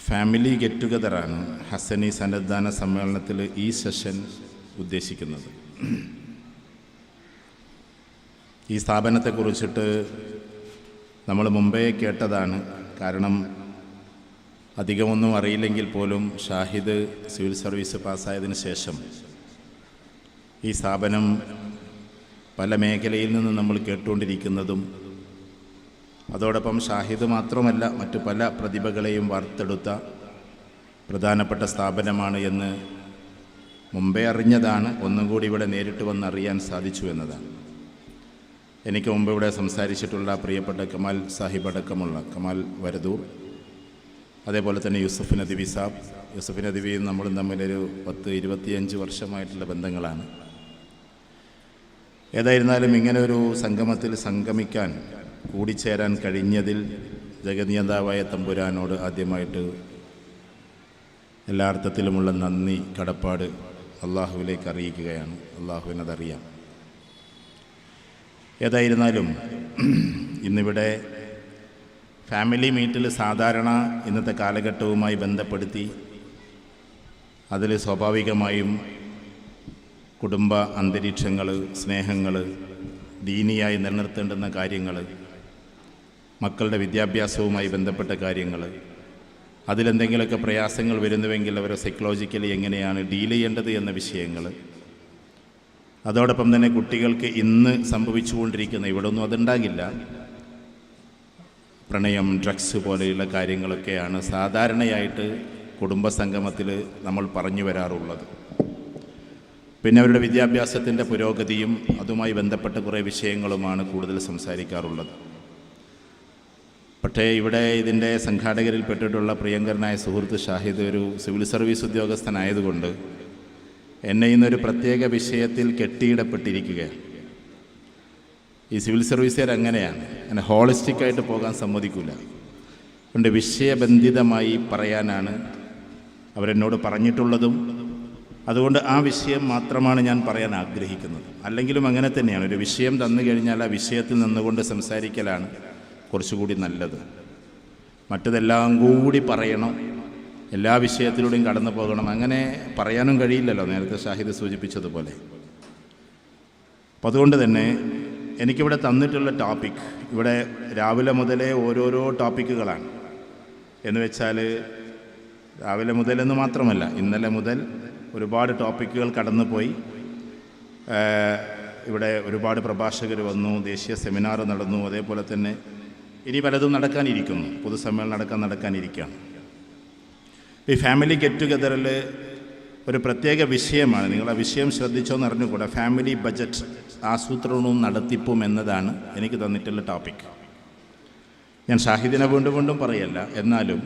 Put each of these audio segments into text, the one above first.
Family get ടുഗദറാണ് Hasani സന്നദ്ധാന സമ്മേളനത്തിൽ ഈ session ഉദ്ദേശിക്കുന്നത്. ഈ സ്ഥാപനത്തെക്കുറിച്ചിട്ട് നമ്മൾ മുമ്പേ കേട്ടതാണ്. കാരണം അധികമൊന്നും അറിയില്ലെങ്കിൽ പോലും ഷാഹിദ് സിവിൽ സർവീസ് പാസ്സായതിന് ശേഷം ഈ സ്ഥാപനം പല മേഖലയിൽ നിന്ന് നമ്മൾ കേട്ടുകൊണ്ടിരിക്കുന്നതും, അതോടൊപ്പം ഷാഹിദ് മാത്രമല്ല മറ്റു പല പ്രതിഭകളെയും വാർത്തെടുത്ത പ്രധാനപ്പെട്ട സ്ഥാപനമാണ് എന്ന് മുമ്പേ അറിഞ്ഞതാണ്. ഒന്നും കൂടി ഇവിടെ നേരിട്ട് വന്നറിയാൻ സാധിച്ചു എന്നതാണ്. എനിക്ക് മുമ്പ് ഇവിടെ സംസാരിച്ചിട്ടുള്ള പ്രിയപ്പെട്ട കമാൽ സാഹിബ് അടക്കമുള്ള കമാൽ വരദൂർ, അതേപോലെ തന്നെ യൂസഫ് നദിവി സാബ്. യൂസഫ് നദിവിയും നമ്മളും തമ്മിലൊരു 10-25 വർഷമായിട്ടുള്ള ബന്ധങ്ങളാണ്. ഏതായിരുന്നാലും ഇങ്ങനെ ഒരു സംഗമത്തിൽ സംഗമിക്കാൻ കൂടിച്ചേരാൻ കഴിഞ്ഞതിൽ ജഗന്നിയന്താവായ തമ്പുരാനോട് ആദ്യമായിട്ട് എല്ലാ അർത്ഥത്തിലുമുള്ള നന്ദി, കടപ്പാട് അള്ളാഹുവിലേക്ക് അറിയിക്കുകയാണ്. അള്ളാഹുവിനതറിയാം. ഏതായിരുന്നാലും ഇന്നിവിടെ ഫാമിലി മീറ്റിൽ സാധാരണ ഇന്നത്തെ കാലഘട്ടവുമായി ബന്ധപ്പെടുത്തി അതിൽ സ്വാഭാവികമായും കുടുംബ അന്തരീക്ഷങ്ങൾ, സ്നേഹങ്ങൾ, ദീനിയായി നിലനിർത്തേണ്ടുന്ന കാര്യങ്ങൾ, മക്കളുടെ വിദ്യാഭ്യാസവുമായി ബന്ധപ്പെട്ട കാര്യങ്ങൾ, അതിലെന്തെങ്കിലുമൊക്കെ പ്രയാസങ്ങൾ വരുന്നുവെങ്കിൽ അവരെ സൈക്കോളജിക്കലി എങ്ങനെയാണ് ഡീൽ ചെയ്യേണ്ടത് എന്ന വിഷയങ്ങൾ, അതോടൊപ്പം തന്നെ കുട്ടികൾക്ക് ഇന്ന് സംഭവിച്ചുകൊണ്ടിരിക്കുന്ന, ഇവിടെ ഒന്നും അതുണ്ടാകില്ല, പ്രണയം, ഡ്രഗ്സ് പോലെയുള്ള കാര്യങ്ങളൊക്കെയാണ് സാധാരണയായിട്ട് കുടുംബസംഗമത്തിൽ നമ്മൾ പറഞ്ഞു വരാറുള്ളത്. പിന്നെ അവരുടെ വിദ്യാഭ്യാസത്തിൻ്റെ പുരോഗതിയും അതുമായി ബന്ധപ്പെട്ട കുറേ വിഷയങ്ങളുമാണ് കൂടുതൽ സംസാരിക്കാറുള്ളത്. പക്ഷേ ഇവിടെ ഇതിൻ്റെ സംഘാടകരിൽപ്പെട്ടിട്ടുള്ള പ്രിയങ്കരനായ സുഹൃത്ത് ഷാഹിദ് ഒരു സിവിൽ സർവീസ് ഉദ്യോഗസ്ഥനായതുകൊണ്ട് എന്നെ ഇന്നൊരു പ്രത്യേക വിഷയത്തിൽ കെട്ടിയിടപ്പെട്ടിരിക്കുകയാണ്. ഈ സിവിൽ സർവീസുകാർ അങ്ങനെയാണ്, അങ്ങനെ ഹോളിസ്റ്റിക്കായിട്ട് പോകാൻ സമ്മതിക്കില്ല. അതുകൊണ്ട് വിഷയബന്ധിതമായി പറയാനാണ് അവരെന്നോട് പറഞ്ഞിട്ടുള്ളതും. അതുകൊണ്ട് ആ വിഷയം മാത്രമാണ് ഞാൻ പറയാൻ ആഗ്രഹിക്കുന്നത്. അല്ലെങ്കിലും അങ്ങനെ തന്നെയാണ്, ഒരു വിഷയം തന്നു കഴിഞ്ഞാൽ ആ വിഷയത്തിൽ നിന്നുകൊണ്ട് സംസാരിക്കലാണ് കുറച്ചുകൂടി നല്ലത്. മറ്റതെല്ലാം കൂടി പറയണം, എല്ലാ വിഷയത്തിലൂടെയും കടന്നു പോകണം, അങ്ങനെ പറയാനും കഴിയില്ലല്ലോ, നേരത്തെ ഷാഹിദ് സൂചിപ്പിച്ചതുപോലെ. അപ്പം അതുകൊണ്ട് തന്നെ എനിക്കിവിടെ തന്നിട്ടുള്ള ടോപ്പിക്, ഇവിടെ രാവിലെ മുതലേ ഓരോരോ ടോപ്പിക്കുകളാണ്. എന്ന് വെച്ചാൽ രാവിലെ മുതലെന്ന് മാത്രമല്ല, ഇന്നലെ മുതൽ ഒരുപാട് ടോപ്പിക്കുകൾ കടന്നുപോയി. ഇവിടെ ഒരുപാട് പ്രഭാഷകർ വന്നു, ദേശീയ സെമിനാർ നടന്നു, അതേപോലെ തന്നെ ഇനി പലതും നടക്കാനിരിക്കുന്നു, പൊതുസമ്മേളനം നടക്കാനിരിക്കുകയാണ്. ഈ ഫാമിലി ഗെറ്റ് ടുഗദറിൽ ഒരു പ്രത്യേക വിഷയമാണ്, നിങ്ങൾ ആ വിഷയം ശ്രദ്ധിച്ചോന്ന് അറിഞ്ഞുകൂടാ, ഫാമിലി ബജറ്റ് ആസൂത്രണവും നടത്തിപ്പും എന്നതാണ് എനിക്ക് തന്നിട്ടുള്ള ടോപ്പിക്. ഞാൻ ഷാഹിദിനെ വീണ്ടും പറയല്ല, എന്നാലും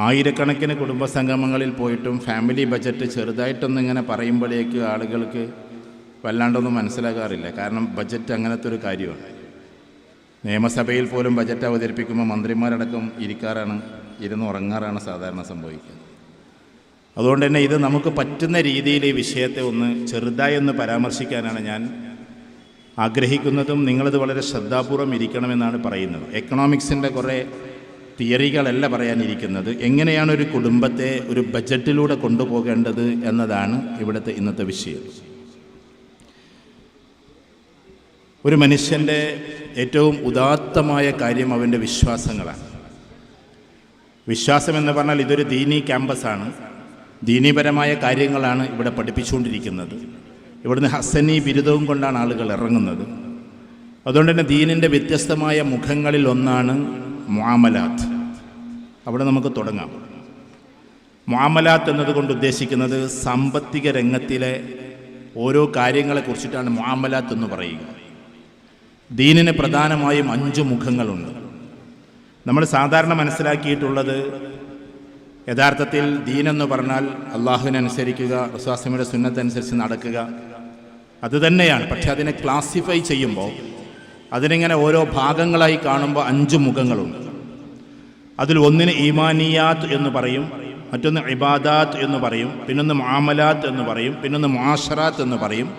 ആയിരക്കണക്കിന് കുടുംബസംഗമങ്ങളിൽ പോയിട്ടും ഫാമിലി ബജറ്റ് ചെറുതായിട്ടൊന്നിങ്ങനെ പറയുമ്പോഴേക്ക് ആളുകൾക്ക് വല്ലാണ്ടൊന്നും മനസ്സിലാകാറില്ല. കാരണം ബജറ്റ് അങ്ങനത്തെ ഒരു കാര്യമാണ്. നിയമസഭയിൽ പോലും ബജറ്റ് അവതരിപ്പിക്കുമ്പോൾ മന്ത്രിമാരടക്കം ഇരുന്ന് ഉറങ്ങാറാണ് സാധാരണ സംഭവിക്കുന്നത്. അതുകൊണ്ട് തന്നെ ഇത് നമുക്ക് പറ്റുന്ന രീതിയിൽ ഈ വിഷയത്തെ ഒന്ന് ചെറുതായി ഒന്ന് പരാമർശിക്കാനാണ് ഞാൻ ആഗ്രഹിക്കുന്നതും. നിങ്ങളത് വളരെ ശ്രദ്ധാപൂർവം ഇരിക്കണമെന്നാണ് പറയുന്നത്. എക്കണോമിക്സിൻ്റെ കുറേ തിയറികളല്ല പറയാനിരിക്കുന്നത്, എങ്ങനെയാണ് ഒരു കുടുംബത്തെ ഒരു ബജറ്റിലൂടെ കൊണ്ടുപോകേണ്ടത് എന്നതാണ് ഇവിടുത്തെ ഇന്നത്തെ വിഷയം. ഒരു മനുഷ്യൻ്റെ ഏറ്റവും ഉദാത്തമായ കാര്യം അവൻ്റെ വിശ്വാസങ്ങളാണ്. വിശ്വാസം എന്ന് പറഞ്ഞാൽ ഇതൊരു ദീനീ ക്യാമ്പസാണ്, ദീനീപരമായ കാര്യങ്ങളാണ് ഇവിടെ പഠിപ്പിച്ചുകൊണ്ടിരിക്കുന്നത്. ഇവിടുന്ന് ഹസനി ബിരുദവും കൊണ്ടാണ് ആളുകൾ ഇറങ്ങുന്നത്. അതുകൊണ്ട് തന്നെ ദീനിൻ്റെ വ്യത്യസ്തമായ മുഖങ്ങളിൽ ഒന്നാണ് മുആമലാത്ത്. അവിടെ നമുക്ക് തുടങ്ങാം. മുആമലാത്ത് എന്നതുകൊണ്ട് ഉദ്ദേശിക്കുന്നത് സാമ്പത്തിക രംഗത്തിലെ ഓരോ കാര്യങ്ങളെക്കുറിച്ചിട്ടാണ് മുആമലാത്ത് എന്ന് പറയുക. ദീനിന് പ്രധാനമായും 5 മുഖങ്ങളുണ്ട്. നമ്മൾ സാധാരണ മനസ്സിലാക്കിയിട്ടുള്ളത് യഥാർത്ഥത്തിൽ ദീനെന്ന് പറഞ്ഞാൽ അള്ളാഹുവിനനുസരിക്കുക, റസൂലുള്ളാഹിയുടെ സുന്നത്തനുസരിച്ച് നടക്കുക, അതുതന്നെയാണ്. പക്ഷെ അതിനെ ക്ലാസിഫൈ ചെയ്യുമ്പോൾ അതിനിങ്ങനെ ഓരോ ഭാഗങ്ങളായി കാണുമ്പോൾ 5 മുഖങ്ങളുണ്ട്. അതിൽ ഒന്നിന് ഈമാനിയാത്ത് എന്ന് പറയും, മറ്റൊന്ന് ഇബാദാത്ത് എന്ന് പറയും, പിന്നൊന്ന് മുആമലാത്ത് എന്ന് പറയും, പിന്നൊന്ന് മുആശറാത്ത് എന്ന് പറയും,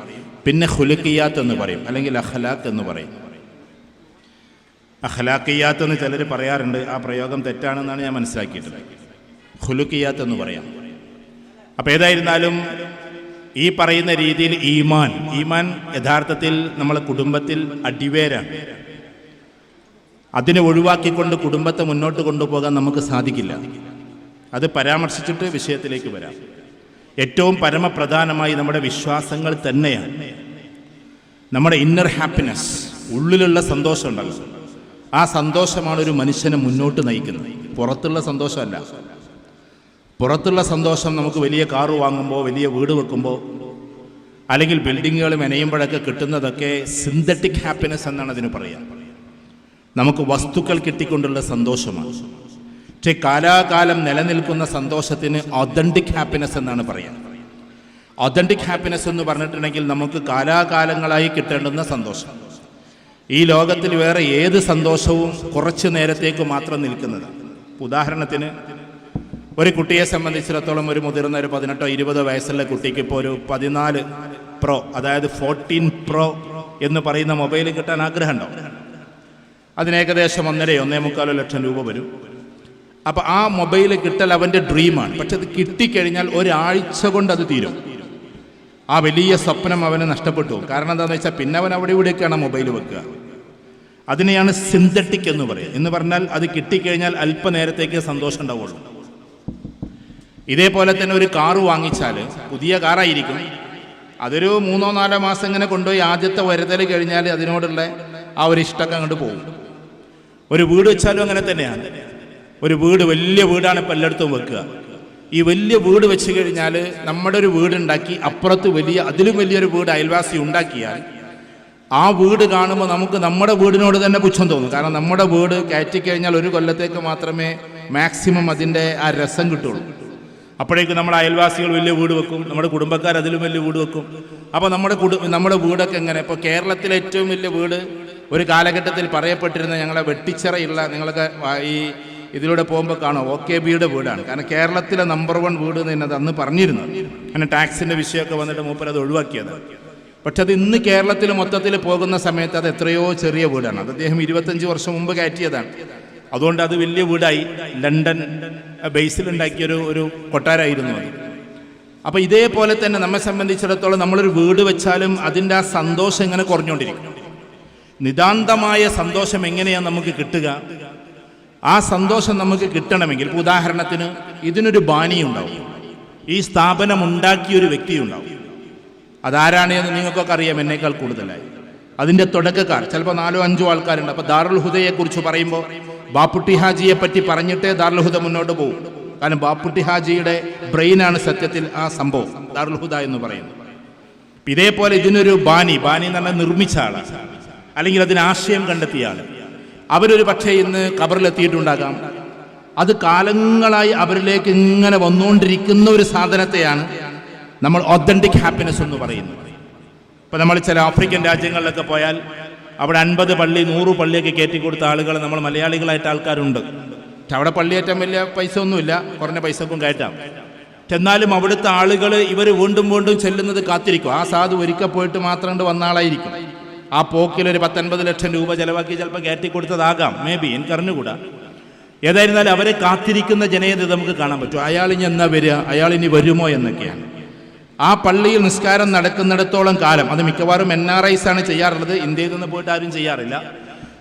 പിന്നെ ഖുലുഖിയാത്ത് എന്ന് പറയും, അല്ലെങ്കിൽ അഖ്ലാഖ് എന്ന് പറയും. അഖ്ലാഖിയാത്ത് എന്ന് ചിലർ പറയാറുണ്ട്. ആ പ്രയോഗം തെറ്റാണെന്നാണ് ഞാൻ മനസ്സിലാക്കിയിട്ടുള്ളത്. ഖുലുഖിയാത്ത് എന്ന് പറയാം. അപ്പോൾ ഏതായിരുന്നാലും ഈ പറയുന്ന രീതിയിൽ ഈമാൻ യഥാർത്ഥത്തിൽ നമ്മളെ കുടുംബത്തിൽ അടിവേരാണ്. അതിനെ ഒഴിവാക്കിക്കൊണ്ട് കുടുംബത്തെ മുന്നോട്ട് കൊണ്ടുപോകാൻ നമുക്ക് സാധിക്കില്ല. അത് പരാമർശിച്ചിട്ട് വിഷയത്തിലേക്ക് വരാം. ഏറ്റവും പരമപ്രധാനമായി നമ്മുടെ വിശ്വാസങ്ങൾ തന്നെയാണ്. നമ്മുടെ ഇന്നർ ഹാപ്പിനെസ്, ഉള്ളിലുള്ള സന്തോഷം ഉണ്ടല്ലോ, ആ സന്തോഷമാണ് ഒരു മനുഷ്യനെ മുന്നോട്ട് നയിക്കുന്നത്, പുറത്തുള്ള സന്തോഷമല്ല. പുറത്തുള്ള സന്തോഷം നമുക്ക് വലിയ കാറ് വാങ്ങുമ്പോൾ, വലിയ വീട് വെക്കുമ്പോൾ, അല്ലെങ്കിൽ ബിൽഡിങ്ങുകൾ മെനയുമ്പോഴൊക്കെ കിട്ടുന്നതൊക്കെ സിന്തറ്റിക് ഹാപ്പിനെസ് എന്നാണ് അതിന് പറയുക. നമുക്ക് വസ്തുക്കൾ കിട്ടിക്കൊണ്ടുള്ള സന്തോഷമാണ്. പക്ഷേ കാലാകാലം നിലനിൽക്കുന്ന സന്തോഷത്തിന് ഒതൻറ്റിക് ഹാപ്പിനെസ് എന്നാണ് പറയുക. ഒതൻറ്റിക് ഹാപ്പിനെസ് എന്ന് പറഞ്ഞിട്ടുണ്ടെങ്കിൽ നമുക്ക് കാലാകാലങ്ങളായി കിട്ടേണ്ടുന്ന സന്തോഷം. ഈ ലോകത്തിൽ വേറെ ഏത് സന്തോഷവും കുറച്ച് നേരത്തേക്ക് മാത്രം നിൽക്കുന്നതാണ്. ഉദാഹരണത്തിന് ഒരു കുട്ടിയെ സംബന്ധിച്ചിടത്തോളം, ഒരു മുതിർന്ന ഒരു 18-20 വയസ്സുള്ള കുട്ടിക്ക് ഇപ്പോൾ ഒരു 14 Pro, അതായത് 14 Pro എന്ന് പറയുന്ന മൊബൈൽ കിട്ടാൻ ആഗ്രഹമുണ്ടോ? അതിന് ഏകദേശം 1.5-1.25 ലക്ഷം രൂപ വരും. അപ്പോൾ ആ മൊബൈൽ കിട്ടൽ അവൻ്റെ ഡ്രീമാണ്. പക്ഷെ അത് കിട്ടിക്കഴിഞ്ഞാൽ ഒരാഴ്ച കൊണ്ട് അത് തീരും. ആ വലിയ സ്വപ്നം അവന് നഷ്ടപ്പെട്ടു. കാരണം എന്താണെന്ന് വെച്ചാൽ പിന്നെ അവൻ അവിടെ ഇവിടെയൊക്കെയാണ് മൊബൈൽ വെക്കുക. അതിനെയാണ് സിന്തറ്റിക് എന്ന് പറയുക. എന്ന് പറഞ്ഞാൽ അത് കിട്ടിക്കഴിഞ്ഞാൽ അല്പനേരത്തേക്ക് സന്തോഷം ഉണ്ടാവുള്ളൂ. ഇതേപോലെ തന്നെ ഒരു കാറ് വാങ്ങിച്ചാൽ, പുതിയ കാറായിരിക്കും, അതൊരു 3-4 മാസം ഇങ്ങനെ കൊണ്ടുപോയി ആദ്യത്തെ വരുതൽ കഴിഞ്ഞാൽ അതിനോടുള്ള ആ ഒരു ഇഷ്ടമൊക്കെ അങ്ങോട്ട് പോകും. ഒരു വീട് വെച്ചാലും അങ്ങനെ തന്നെയാണ്. ഒരു വീട്, വലിയ വീടാണ് ഇപ്പം എല്ലായിടത്തും വെക്കുക. ഈ വലിയ വീട് വെച്ച് കഴിഞ്ഞാൽ നമ്മുടെ ഒരു വീടുണ്ടാക്കി അപ്പുറത്ത് അതിലും വലിയൊരു വീട് അയൽവാസി ഉണ്ടാക്കിയാൽ ആ വീട് കാണുമ്പോൾ നമുക്ക് നമ്മുടെ വീടിനോട് തന്നെ പുച്ഛം തോന്നും. കാരണം നമ്മുടെ വീട് കയറ്റിക്കഴിഞ്ഞാൽ ഒരു കൊല്ലത്തേക്ക് മാത്രമേ മാക്സിമം അതിൻ്റെ ആ രസം കിട്ടുള്ളൂ. അപ്പോഴേക്കും നമ്മുടെ അയൽവാസികൾ വലിയ വീട് വെക്കും, നമ്മുടെ കുടുംബക്കാർ അതിലും വലിയ വീട് വെക്കും. അപ്പോൾ നമ്മുടെ വീടൊക്കെ എങ്ങനെ? ഇപ്പോൾ കേരളത്തിലെ ഏറ്റവും വലിയ വീട് ഒരു കാലഘട്ടത്തിൽ പറയപ്പെട്ടിരുന്ന ഞങ്ങളെ വെട്ടിച്ചിറയുള്ള, നിങ്ങളൊക്കെ ഈ ഇതിലൂടെ പോകുമ്പോൾ കാണാം, OKBയുടെ വീടാണ്. കാരണം കേരളത്തിലെ നമ്പർ 1 വീട് എന്നത് അന്ന് പറഞ്ഞിരുന്നത്. അങ്ങനെ ടാക്സിൻ്റെ വിഷയമൊക്കെ വന്നിട്ട് മൂപ്പർ അത് ഒഴിവാക്കിയത്. പക്ഷെ അത് ഇന്ന് കേരളത്തിൽ മൊത്തത്തിൽ പോകുന്ന സമയത്ത് അത് എത്രയോ ചെറിയ വീടാണ്. അത് അദ്ദേഹം 25 വർഷം മുമ്പ് കയറ്റിയതാണ്. അതുകൊണ്ട് അത് വലിയ വീടായി. ലണ്ടൻ ബേസിലുണ്ടാക്കിയൊരു കൊട്ടാരമായിരുന്നു അത്. അപ്പോൾ ഇതേപോലെ തന്നെ നമ്മെ സംബന്ധിച്ചിടത്തോളം നമ്മളൊരു വീട് വെച്ചാലും അതിൻ്റെ ആ സന്തോഷം ഇങ്ങനെ കുറഞ്ഞുകൊണ്ടിരിക്കും. നിതാന്തമായ സന്തോഷം എങ്ങനെയാണ് നമുക്ക് കിട്ടുക? ആ സന്തോഷം നമുക്ക് കിട്ടണമെങ്കിൽ, ഉദാഹരണത്തിന് ഇതിനൊരു ബാനിയുണ്ടാവും, ഈ സ്ഥാപനം ഉണ്ടാക്കിയൊരു വ്യക്തിയുണ്ടാവും. അതാരാണ് എന്ന് നിങ്ങൾക്കൊക്കെ അറിയാം എന്നേക്കാൾ കൂടുതലായി. അതിൻ്റെ തുടക്കക്കാർ ചിലപ്പോൾ 4-5 ആൾക്കാരുണ്ട്. അപ്പോൾ ദാറുൽ ഹുദയെക്കുറിച്ച് പറയുമ്പോൾ ബാപ്പുട്ടി ഹാജിയെ പറ്റി പറഞ്ഞിട്ടേ ദാറുൽ ഹുദ മുന്നോട്ട് പോകും. കാരണം ബാപ്പുട്ടി ഹാജിയുടെ ബ്രെയിനാണ് സത്യത്തിൽ ആ സംഭവം, ദാറുൽ ഹുദ എന്ന് പറയുന്നത്. ഇതേപോലെ ഇതിനൊരു ബാനി എന്ന് പറഞ്ഞാൽ നിർമ്മിച്ച ആളാണ്, അല്ലെങ്കിൽ അതിന് ആശയം കണ്ടെത്തിയ ആൾ. അവരൊരു പക്ഷേ ഇന്ന് ഖബറിലെത്തിയിട്ടുണ്ടാകാം. അത് കാലങ്ങളായി അവരിലേക്ക് ഇങ്ങനെ വന്നുകൊണ്ടിരിക്കുന്ന ഒരു സാധനത്തെയാണ് നമ്മൾ ഒതൻറ്റിക് ഹാപ്പിനെസ് എന്ന് പറയുന്നത്. ഇപ്പോൾ നമ്മൾ ചില ആഫ്രിക്കൻ രാജ്യങ്ങളിലൊക്കെ പോയാൽ അവിടെ 50 പള്ളി 100 പള്ളിയൊക്കെ കയറ്റിക്കൊടുത്ത ആളുകൾ നമ്മൾ മലയാളികളായിട്ട് ആൾക്കാരുണ്ട്. പക്ഷെ അവിടെ പള്ളിയേറ്റം വലിയ പൈസ ഒന്നുമില്ല, കുറഞ്ഞ പൈസക്കും കയറ്റാം. എന്നാലും അവിടുത്തെ ആളുകൾ ഇവർ വീണ്ടും ചെല്ലുന്നത് കാത്തിരിക്കും. ആ സാധു ഒരിക്കൽ പോയിട്ട് മാത്രം വന്ന ആളായിരിക്കും. ആ പോക്കിലൊരു 10-50 ലക്ഷം രൂപ ചിലവാക്കി ചിലപ്പോൾ കയറ്റിക്കൊടുത്തതാകാം, മേ ബി, എനിക്കറിഞ്ഞുകൂടാ. ഏതായിരുന്നാലും അവരെ കാത്തിരിക്കുന്ന ജനത നമുക്ക് കാണാൻ പറ്റും. അയാൾ ഇനി എന്നാ വരിക, അയാൾ ഇനി വരുമോ എന്നൊക്കെയാണ്. ആ പള്ളിയിൽ നിസ്കാരം നടക്കുന്നിടത്തോളം കാലം, അത് മിക്കവാറും NRIs ആണ് ചെയ്യാറുള്ളത്, ഇന്ത്യയിൽ നിന്ന് പോയിട്ട് ആരും ചെയ്യാറില്ല.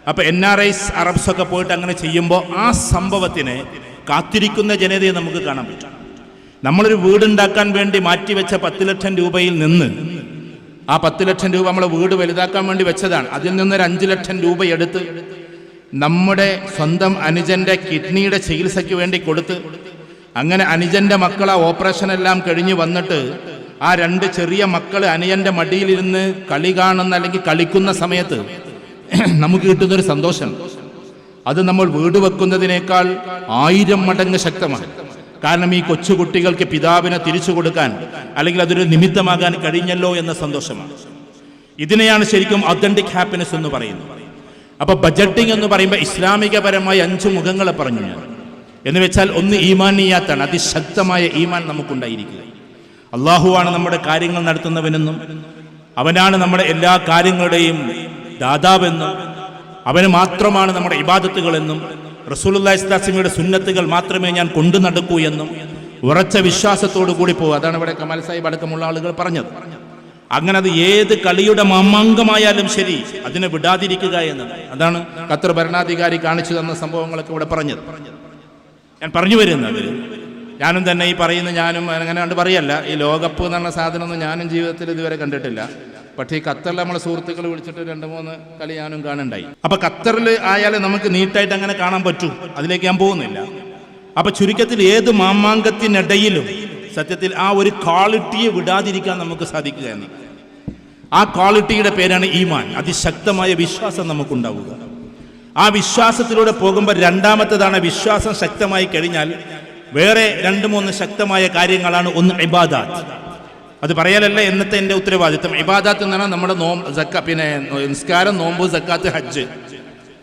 അപ്പോൾ NRIs അറബ്സൊക്കെ പോയിട്ട് അങ്ങനെ ചെയ്യുമ്പോൾ ആ സംഭവത്തിനെ കാത്തിരിക്കുന്ന ജനതയെ നമുക്ക് കാണാൻ പറ്റും. നമ്മളൊരു വീടുണ്ടാക്കാൻ വേണ്ടി മാറ്റിവെച്ച 10 ലക്ഷം രൂപയിൽ നിന്ന്, ആ 10 ലക്ഷം രൂപ നമ്മളെ വീട് വലുതാക്കാൻ വേണ്ടി വെച്ചതാണ്. അതിൽ നിന്നൊരു 5 ലക്ഷം രൂപ എടുത്ത് നമ്മുടെ സ്വന്തം അനുജൻ്റെ കിഡ്നിയുടെ ചികിത്സയ്ക്ക് വേണ്ടി കൊടുത്ത്, അങ്ങനെ അനുജൻ്റെ മക്കളെ ഓപ്പറേഷനെല്ലാം കഴിഞ്ഞ് വന്നിട്ട് ആ 2 ചെറിയ മക്കൾ അനുജൻ്റെ മടിയിലിരുന്ന് കളി കാണുന്ന അല്ലെങ്കിൽ കളിക്കുന്ന സമയത്ത് നമുക്ക് കിട്ടുന്നൊരു സന്തോഷം, അത് നമ്മൾ വീട് വെക്കുന്നതിനേക്കാൾ 1000 മടങ്ങ് ശക്തമാണ്. കാരണം ഈ കൊച്ചുകുട്ടികൾക്ക് പിതാവിനെ തിരിച്ചു കൊടുക്കാൻ അല്ലെങ്കിൽ അതൊരു നിമിത്തമാകാൻ കഴിഞ്ഞല്ലോ എന്ന സന്തോഷമാണ്. ഇതിനെയാണ് ശരിക്കും ഒതൻറ്റിക് ഹാപ്പിനെസ് എന്ന് പറയുന്നത്. അപ്പോൾ ബജറ്റിംഗ് എന്ന് പറയുമ്പോൾ ഇസ്ലാമികപരമായ 5 മുഖങ്ങളെ പറഞ്ഞു ഞാൻ. എന്ന് വെച്ചാൽ ഒന്ന് ഈമാനിയാത്താണ്, അതിശക്തമായ ഈമാൻ നമുക്കുണ്ടായിരിക്കുക. അള്ളാഹുവാണ് നമ്മുടെ കാര്യങ്ങൾ നടത്തുന്നവനെന്നും അവനാണ് നമ്മുടെ എല്ലാ കാര്യങ്ങളുടെയും ദാതാവെന്നും അവന് മാത്രമാണ് നമ്മുടെ ഇബാദത്തുകളെന്നും റസൂലുള്ളാഹി സ്വല്ലല്ലാഹു അലൈഹി വസല്ലമയുടെ സുന്നത്തുകൾ മാത്രമേ ഞാൻ കൊണ്ടു നടക്കൂ എന്നും ഉറച്ച വിശ്വാസത്തോടു കൂടി പോകും. അതാണ് ഇവിടെ കമാൽ സാഹിബ് അടക്കമുള്ള ആളുകൾ പറഞ്ഞത്. അങ്ങനെ അത് ഏത് കളിയുടെ മാമാങ്കമായാലും ശരി അതിനെ വിടാതിരിക്കുക എന്നത്. അതാണ് ഖത്തർ ഭരണാധികാരി കാണിച്ചു തന്ന സംഭവങ്ങളൊക്കെ ഇവിടെ പറഞ്ഞത്. ഞാൻ പറഞ്ഞു വരുന്നത്, ഞാനും തന്നെ ഈ പറയുന്ന ഞാനും അങ്ങനെ കണ്ട് പറയല്ല, ഈ ലോകകപ്പ് എന്ന് പറഞ്ഞ സാധനമൊന്നും ഞാനും ജീവിതത്തിൽ ഇതുവരെ കണ്ടിട്ടില്ല. പക്ഷേ ഈ ഖത്തറിൽ നമ്മളെ സുഹൃത്തുക്കൾ വിളിച്ചിട്ട് 2-3 കളി ഞാനും കാണുണ്ടായി. അപ്പൊ ഖത്തറിൽ ആയാലും നമുക്ക് നീറ്റായിട്ട് അങ്ങനെ കാണാൻ പറ്റൂ, അതിലേക്ക് ഞാൻ പോകുന്നില്ല. അപ്പൊ ചുരുക്കത്തിൽ ഏത് മാമാങ്കത്തിനിടയിലും സത്യത്തിൽ ആ ഒരു ക്വാളിറ്റിയെ വിടാതിരിക്കാൻ നമുക്ക് സാധിക്കുക എന്ന്. ആ ക്വാളിറ്റിയുടെ പേരാണ് ഈമാൻ. അതിശക്തമായ വിശ്വാസം നമുക്കുണ്ടാവുക. ആ വിശ്വാസത്തിലൂടെ പോകുമ്പോൾ രണ്ടാമത്തേതാണ്, വിശ്വാസം ശക്തമായി കഴിഞ്ഞാൽ വേറെ 2-3 ശക്തമായ കാര്യങ്ങളാണ്. ഒന്ന് ഇബാദാത്ത്. അത് പറയലല്ല എന്നത്തെ എൻ്റെ ഉത്തരവാദിത്വം. ഇബാദാത്ത് എന്ന് പറഞ്ഞാൽ നമ്മുടെ പിന്നെ നിസ്കാരം, നോമ്പ്, സക്കാത്ത്, ഹജ്ജ്.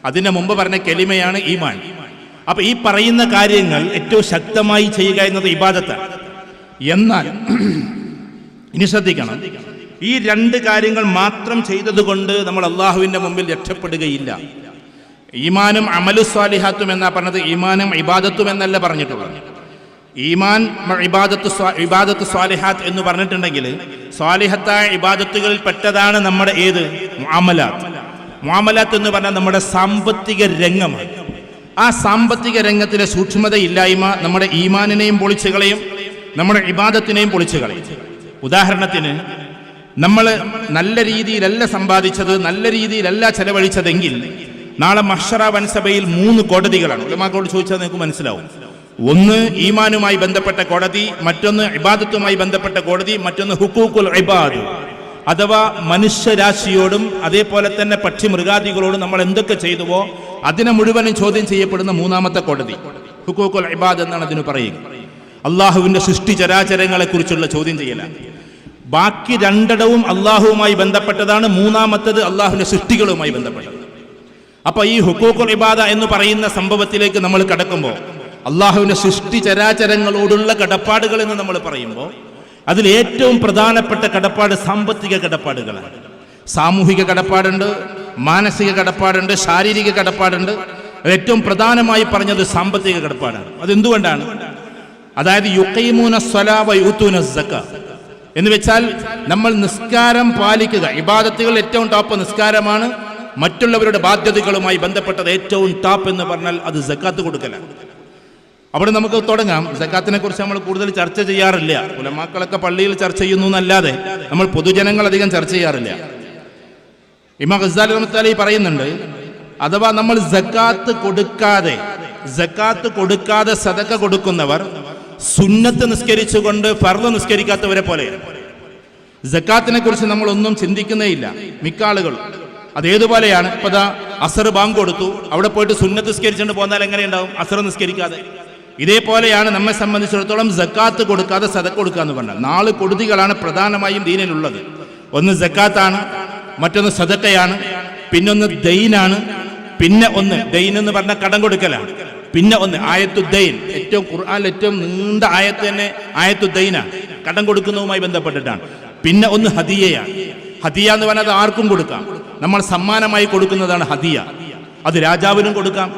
അതിൻ്റെ മുമ്പ് പറഞ്ഞ കെലിമയാണ് ഈമാൻ. അപ്പൊ ഈ പറയുന്ന കാര്യങ്ങൾ ഏറ്റവും ശക്തമായി ചെയ്യുക എന്നത് ഇബാദത്താണ്. എന്നാൽ ഇനി ശ്രദ്ധിക്കണം, ഈ 2 കാര്യങ്ങൾ മാത്രം ചെയ്തതുകൊണ്ട് നമ്മൾ അള്ളാഹുവിൻ്റെ മുമ്പിൽ രക്ഷപ്പെടുകയില്ല. ഈമാനും അമലു സ്വാലിഹാത്തും എന്നാ പറഞ്ഞത്, ഈമാനും ഇബാദത്തും എന്നല്ല പറഞ്ഞിട്ടുള്ളത്. ഈമാൻ ഇബാദത്ത് സ്വാലിഹാത്ത് എന്ന് പറഞ്ഞിട്ടുണ്ടെങ്കിൽ സ്വാലിഹത്തായ ഇബാദത്തുകളിൽ പെട്ടതാണ് നമ്മുടെ ഏത് മുആമലാത്ത്. മുആമലാത്ത് എന്ന് പറഞ്ഞാൽ നമ്മുടെ സാമ്പത്തിക രംഗമാണ്. ആ സാമ്പത്തിക രംഗത്തിലെ സൂക്ഷ്മതയില്ലായ്മ നമ്മുടെ ഈമാനിനെയും പൊളിച്ചു കളയും, നമ്മുടെ ഇബാദത്തിനെയും പൊളിച്ചു കളയും. ഉദാഹരണത്തിന്, നമ്മൾ നല്ല രീതിയിലല്ല സമ്പാദിച്ചത്, നല്ല രീതിയിലല്ല ചെലവഴിച്ചതെങ്കിൽ നാളെ മഹ്ശറ വൻസഭയിൽ 3 കോടതികളാണ്. ഉലമാക്കളോട് ചോദിച്ചാൽ നിങ്ങൾക്ക് മനസ്സിലാവും. ഒന്ന് ഈമാനുമായി ബന്ധപ്പെട്ട കോടതി, മറ്റൊന്ന് ഇബാദത്തുമായി ബന്ധപ്പെട്ട കോടതി, മറ്റൊന്ന് ഹുഖൂഖുൽ ഇബാദ് അഥവാ മനുഷ്യരാശിയോടും അതേപോലെ തന്നെ പക്ഷി മൃഗാദികളോടും നമ്മൾ എന്തൊക്കെ ചെയ്തുവോ അതിനെ മുഴുവനും ചോദ്യം ചെയ്യപ്പെടുന്ന 3ാമത്തെ കോടതി ഹുഖൂഖുൽ ഇബാദ് എന്നാണ് അതിന് പറയുക. അള്ളാഹുവിന്റെ സൃഷ്ടി ചരാചരങ്ങളെ കുറിച്ചുള്ള ചോദ്യം ചെയ്യലാണ്. ബാക്കി 2 അള്ളാഹുവുമായി ബന്ധപ്പെട്ടതാണ്, 3ാമത്തേത് അള്ളാഹുവിന്റെ സൃഷ്ടികളുമായി ബന്ധപ്പെട്ടത്. അപ്പൊ ഈ ഹുഖൂഖുൽ ഇബാദ എന്ന് പറയുന്ന സംഭവത്തിലേക്ക് നമ്മൾ കടക്കുമ്പോൾ അള്ളാഹുവിന്റെ സൃഷ്ടി ചരാചരങ്ങളോടുള്ള കടപ്പാടുകൾ എന്ന് നമ്മൾ പറയുമ്പോൾ അതിൽ ഏറ്റവും പ്രധാനപ്പെട്ട കടപ്പാട് സാമ്പത്തിക കടപ്പാടുകളാണ്. സാമൂഹിക കടപ്പാടുണ്ട്, മാനസിക കടപ്പാടുണ്ട്, ശാരീരിക കടപ്പാടുണ്ട്. ഏറ്റവും പ്രധാനമായി പറഞ്ഞത് സാമ്പത്തിക കടപ്പാടാണ്. അതെന്തുകൊണ്ടാണ്? അതായത് യുഖീമൂന സ്വലാ വ യൂതൂന സക്കാ എന്ന് വെച്ചാൽ നമ്മൾ നിസ്കാരം പാലിക്കുക. ഇബാദത്തുകൾ ഏറ്റവും ടോപ്പ് നിസ്കാരമാണ്. മറ്റുള്ളവരുടെ ബാധ്യതകളുമായി ബന്ധപ്പെട്ടത് ഏറ്റവും ടോപ്പ് എന്ന് പറഞ്ഞാൽ അത് സക്കാത്ത് കൊടുക്കലാണ്. അവിടെ നമുക്ക് തുടങ്ങാം. സക്കാത്തിനെ കുറിച്ച് നമ്മൾ കൂടുതൽ ചർച്ച ചെയ്യാറില്ല. ഉലമാക്കളൊക്കെ പള്ളിയിൽ ചർച്ച ചെയ്യുന്നു എന്നല്ലാതെ നമ്മൾ പൊതുജനങ്ങൾ അധികം ചർച്ച ചെയ്യാറില്ല. ഇമാം ഗസാലി റഹ്മത്തുള്ളാഹി പറയുന്നുണ്ട്, അഥവാ നമ്മൾ സക്കാത്ത് കൊടുക്കാതെ സദക്ക കൊടുക്കുന്നവർ സുന്നത്ത് നിസ്കരിച്ചുകൊണ്ട് ഫർള് നിസ്കരിക്കാത്തവരെ പോലെയാണ്. സക്കാത്തിനെ കുറിച്ച് നമ്മൾ ഒന്നും ചിന്തിക്കുന്നേയില്ല മിക്ക ആളുകളും. അതേതുപോലെയാണ്, ഇപ്പൊ അസർ ബാങ്ക് കൊടുത്തു, അവിടെ പോയിട്ട് സുന്നത്ത് നിസ്കരിച്ചുകൊണ്ട് പോന്നാൽ എങ്ങനെയുണ്ടാവും? അസർ നിസ്കരിക്കാതെ. ഇതേപോലെയാണ് നമ്മെ സംബന്ധിച്ചിടത്തോളം സക്കാത്ത് കൊടുക്കാതെ സദക്ക കൊടുക്കുക എന്ന് പറഞ്ഞാൽ 4 കൊടുതികളാണ് പ്രധാനമായും ദീനിലുള്ളത്. ഒന്ന് സക്കാത്താണ്, മറ്റൊന്ന് സദക്കയാണ്, പിന്നൊന്ന് ദൈനാണ്, പിന്നെ ഒന്ന് ദൈൻ എന്ന് പറഞ്ഞാൽ കടം കൊടുക്കലാണ്, പിന്നെ ഒന്ന് ആയത്തു ദൈൻ. ഏറ്റവും ഖുർആനിൽ ഏറ്റവും നീണ്ട ആയത്ത് തന്നെ ആയത്തു ദൈനാണ്, കടം കൊടുക്കുന്നതുമായി ബന്ധപ്പെട്ടിട്ടാണ്. പിന്നെ ഒന്ന് ഹദിയയാണ്. ഹദിയ എന്ന് പറഞ്ഞാൽ അത് ആർക്കും കൊടുക്കാം. നമ്മൾ സമ്മാനമായി കൊടുക്കുന്നതാണ് ഹദിയ. അത് രാജാവിനും കൊടുക്കാം.